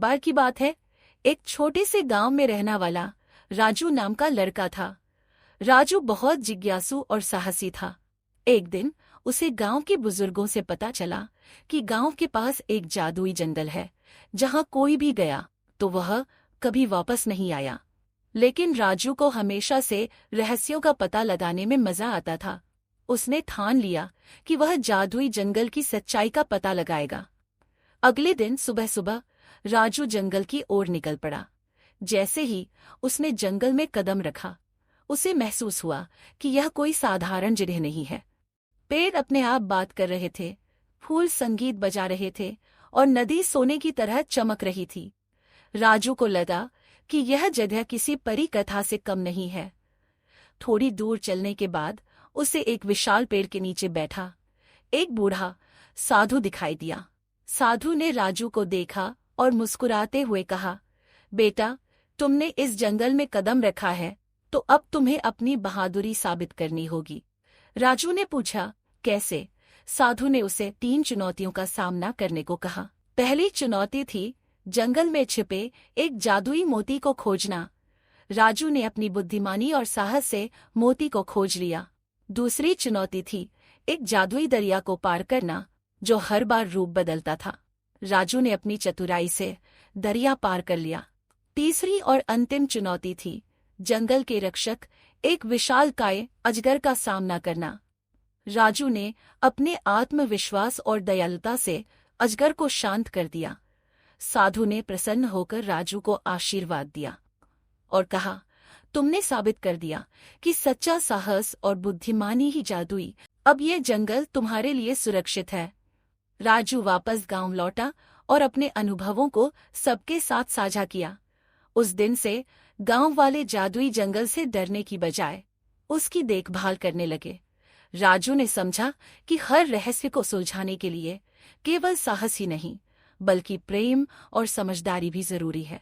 बार की बात है, एक छोटे से गांव में रहने वाला राजू नाम का लड़का था। राजू बहुत जिज्ञासु और साहसी था। एक दिन उसे गांव के बुजुर्गों से पता चला कि गांव के पास एक जादुई जंगल है, जहां कोई भी गया तो वह कभी वापस नहीं आया। लेकिन राजू को हमेशा से रहस्यों का पता लगाने में मजा आता था। उसने ठान लिया कि वह जादुई जंगल की सच्चाई का पता लगाएगा। अगले दिन सुबह सुबह राजू जंगल की ओर निकल पड़ा। जैसे ही उसने जंगल में कदम रखा, उसे महसूस हुआ कि यह कोई साधारण जगह नहीं है। पेड़ अपने आप बात कर रहे थे, फूल संगीत बजा रहे थे और नदी सोने की तरह चमक रही थी। राजू को लगा कि यह जगह किसी परी कथा से कम नहीं है। थोड़ी दूर चलने के बाद उसे एक विशाल पेड़ के नीचे बैठा एक बूढ़ा साधु दिखाई दिया। साधु ने राजू को देखा और मुस्कुराते हुए कहा, बेटा, तुमने इस जंगल में कदम रखा है तो अब तुम्हें अपनी बहादुरी साबित करनी होगी। राजू ने पूछा, कैसे? साधु ने उसे 3 चुनौतियों का सामना करने को कहा। पहली चुनौती थी जंगल में छिपे एक जादुई मोती को खोजना। राजू ने अपनी बुद्धिमानी और साहस से मोती को खोज लिया। दूसरी चुनौती थी एक जादुई दरिया को पार करना, जो हर बार रूप बदलता था। राजू ने अपनी चतुराई से दरिया पार कर लिया। तीसरी और अंतिम चुनौती थी जंगल के रक्षक एक विशालकाय अजगर का सामना करना। राजू ने अपने आत्मविश्वास और दयालुता से अजगर को शांत कर दिया। साधु ने प्रसन्न होकर राजू को आशीर्वाद दिया और कहा, तुमने साबित कर दिया कि सच्चा साहस और बुद्धिमानी ही जादुई। अब ये जंगल तुम्हारे लिए सुरक्षित है। राजू वापस गांव लौटा और अपने अनुभवों को सबके साथ साझा किया। उस दिन से गांव वाले जादुई जंगल से डरने की बजाय उसकी देखभाल करने लगे। राजू ने समझा कि हर रहस्य को सुलझाने के लिए केवल साहस ही नहीं, बल्कि प्रेम और समझदारी भी जरूरी है।